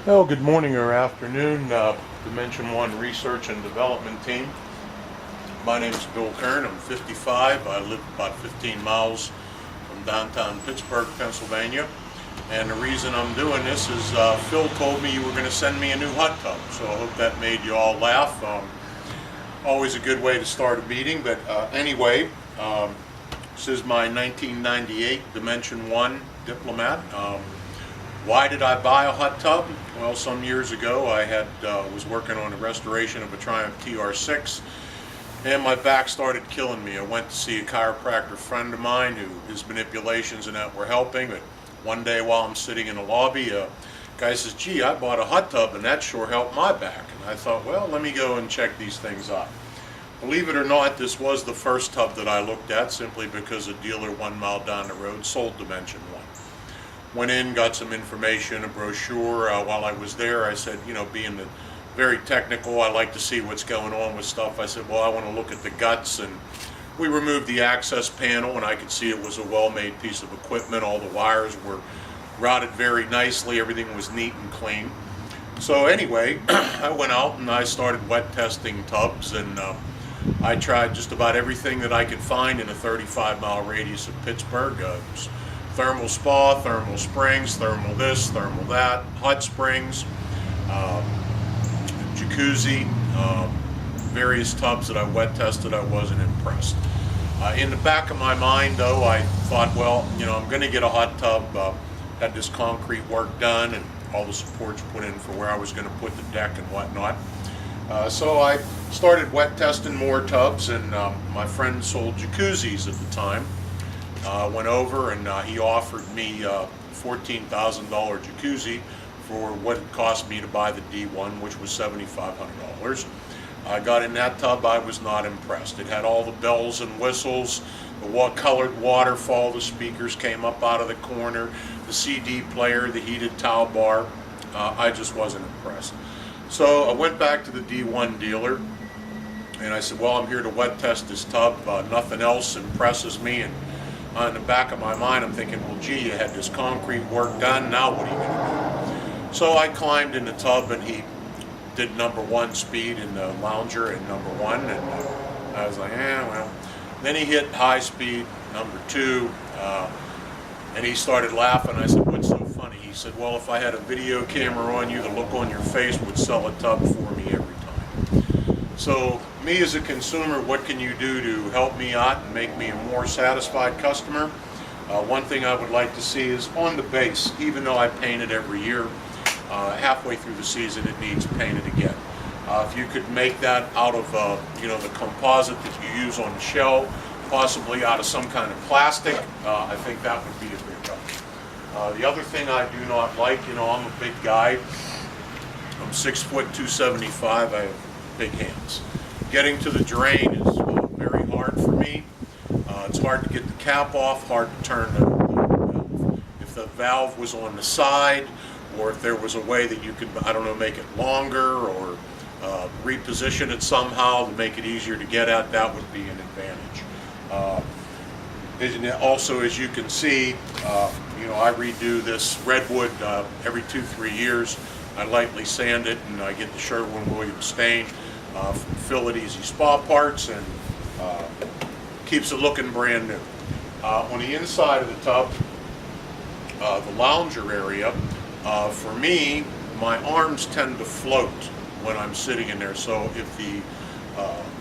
Well, good morning or afternoon, Dimension One Research and Development Team. My name is Bill Kern. I'm 55. I live about 15 miles from downtown Pittsburgh, Pennsylvania. And the reason I'm doing this is Phil told me you were going to send me a new hot tub, so I hope that made you all laugh. Always a good way to start a meeting, but anyway, this is my 1998 Dimension One Diplomat. Why did I buy a hot tub? Well, some years ago I was working on the restoration of a Triumph TR6 and my back started killing me. I went to see a chiropractor friend of mine who his manipulations and that were helping, but one day while I'm sitting in the lobby, a guy says, gee, I bought a hot tub and that sure helped my back. And I thought, well, let me go and check these things out. Believe it or not, this was the first tub that I looked at simply because a dealer 1 mile down the road sold Dimension One. Went in, got some information, a brochure. While I was there, I said, being very technical, I like to see what's going on with stuff. I said, well, I want to look at the guts, and we removed the access panel, and I could see it was a well-made piece of equipment. All the wires were routed very nicely. Everything was neat and clean. So anyway, I went out and I started wet testing tubs, and I tried just about everything that I could find in a 35-mile radius of Pittsburgh. Thermal spa, thermal springs, thermal this, thermal that, hot springs, jacuzzi, various tubs that I wet tested. I wasn't impressed. In the back of my mind, though, I thought, well, I'm going to get a hot tub. Had this concrete work done and all the supports put in for where I was going to put the deck and whatnot. So I started wet testing more tubs, and my friend sold jacuzzis at the time. Went over and he offered me a $14,000 jacuzzi for what it cost me to buy the D1, which was $7,500. I got in that tub. I was not impressed. It had all the bells and whistles, the colored waterfall, the speakers came up out of the corner, the CD player, the heated towel bar. I just wasn't impressed. So I went back to the D1 dealer and I said, well, I'm here to wet test this tub. Nothing else impresses me. And in the back of my mind, I'm thinking, well, gee, you had this concrete work done, now what are you going to do? So I climbed in the tub and he did number 1 speed in the lounger at number 1, and I was like, well. Then he hit high speed, number 2, and he started laughing. I said, what's so funny? He said, well, if I had a video camera on you, the look on your face would sell a tub for me every time. So me as a consumer, what can you do to help me out and make me a more satisfied customer? One thing I would like to see is on the base, even though I paint it every year, halfway through the season it needs painted again. If you could make that out of the composite that you use on the shell, possibly out of some kind of plastic, I think that would be a big help. The other thing I do not like, I'm a big guy. I'm 6 foot 275. I have big hands. Getting to the drain is very hard for me. It's hard to get the cap off, hard to turn the valve. If the valve was on the side, or if there was a way that you could, make it longer or reposition it somehow to make it easier to get at, that would be an advantage. And also, as you can see, I redo this redwood every 2-3 years. I lightly sand it, and I get the Sherwin-Williams stain from Fill It Easy Spa Parts, and keeps it looking brand new. On the inside of the tub, the lounger area, for me, my arms tend to float when I'm sitting in there. So if the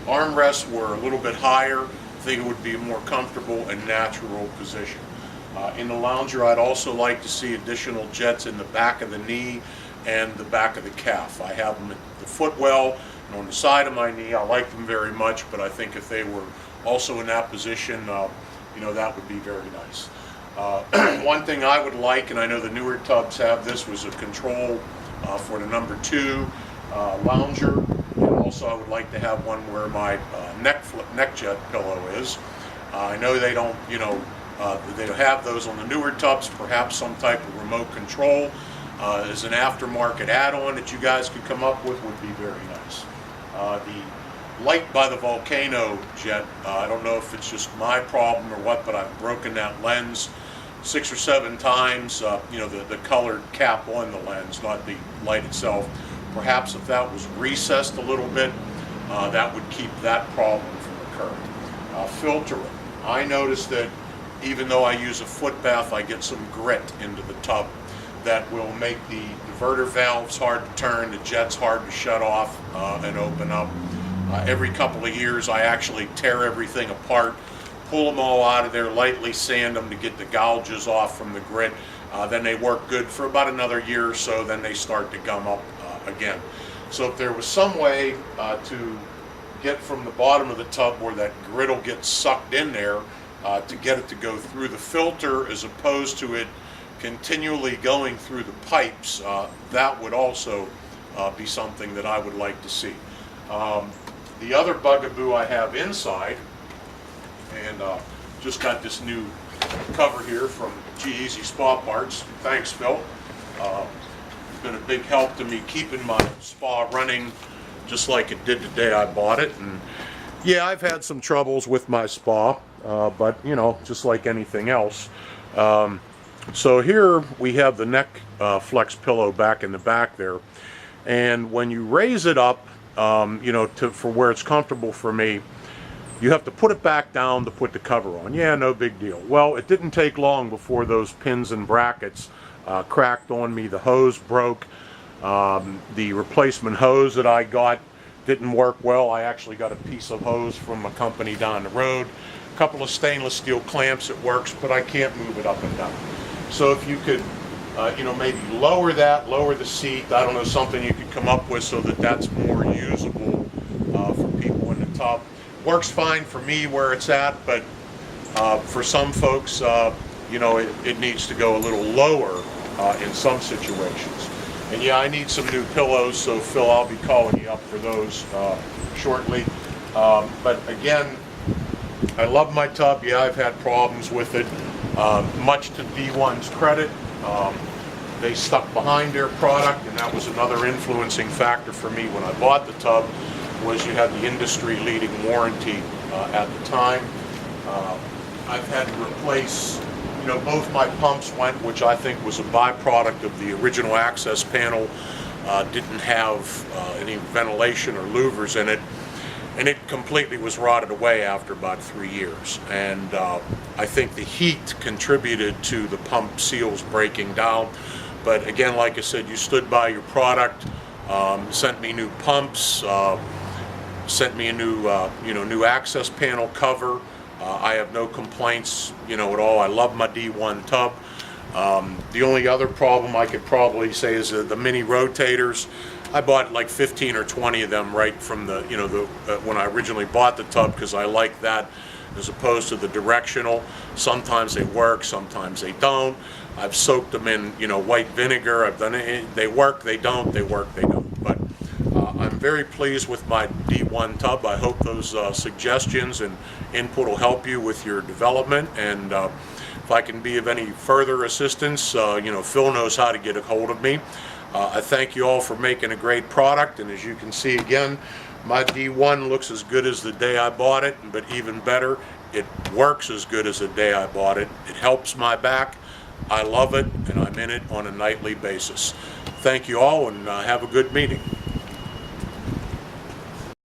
armrests were a little bit higher, I think it would be a more comfortable and natural position. In the lounger, I'd also like to see additional jets in the back of the knee and the back of the calf. I have them at the footwell and on the side of my knee. I like them very much, but I think if they were also in that position, that would be very nice. One thing I would like, and I know the newer tubs have this, was a control for the number 2 lounger, and also I would like to have one where my neck jet pillow is. I know they don't, they have those on the newer tubs. Perhaps some type of remote control as an aftermarket add-on that you guys could come up with would be very nice. The light by the Volcano jet, I don't know if it's just my problem or what, but I've broken that lens 6 or 7 times, the colored cap on the lens, not the light itself. Perhaps if that was recessed a little bit, that would keep that problem from occurring. Filtering. I noticed that even though I use a foot bath, I get some grit into the tub that will make the diverter valves hard to turn, the jets hard to shut off and open up. Every couple of years I actually tear everything apart, pull them all out of there, lightly sand them to get the gouges off from the grit. Then they work good for about another year or so, then they start to gum up again. So if there was some way to get from the bottom of the tub where that grit will get sucked in there to get it to go through the filter as opposed to it continually going through the pipes, that would also be something that I would like to see. The other bugaboo I have inside, and just got this new cover here from G-Eazy Spa Parts. Thanks, Phil. It's been a big help to me keeping my spa running just like it did the day I bought it. And yeah, I've had some troubles with my spa, but just like anything else. So here we have the neck flex pillow back in the back there, and when you raise it up, for where it's comfortable for me, you have to put it back down to put the cover on. Yeah, no big deal. Well, it didn't take long before those pins and brackets cracked on me. The hose broke. The replacement hose that I got didn't work well. I actually got a piece of hose from a company down the road. A couple of stainless steel clamps, it works, but I can't move it up and down. So if you could, maybe lower the seat, I don't know, something you could come up with so that that's more usable for people in the tub. Works fine for me where it's at, but for some folks, it needs to go a little lower in some situations. And yeah, I need some new pillows, so Phil, I'll be calling you up for those shortly. But again, I love my tub. Yeah, I've had problems with it. Much to D1's credit, they stuck behind their product, and that was another influencing factor for me when I bought the tub, was you had the industry-leading warranty at the time. I've had to replace, both my pumps went, which I think was a byproduct of the original access panel, didn't have any ventilation or louvers in it, and it completely was rotted away after about 3 years. And I think the heat contributed to the pump seals breaking down. But again, like I said, you stood by your product, sent me new pumps, sent me a new access panel cover. I have no complaints, at all. I love my D1 tub. The only other problem I could probably say is the mini rotators. I bought like 15 or 20 of them right from the, when I originally bought the tub, because I like that as opposed to the directional. Sometimes they work, sometimes they don't. I've soaked them in, white vinegar. I've done it. They work, they don't. They work, they don't. But I'm very pleased with my D1 tub. I hope those suggestions and input will help you with your development. And if I can be of any further assistance, Phil knows how to get a hold of me. I thank you all for making a great product, and as you can see again, my D1 looks as good as the day I bought it, but even better, it works as good as the day I bought it. It helps my back. I love it, and I'm in it on a nightly basis. Thank you all, and have a good meeting.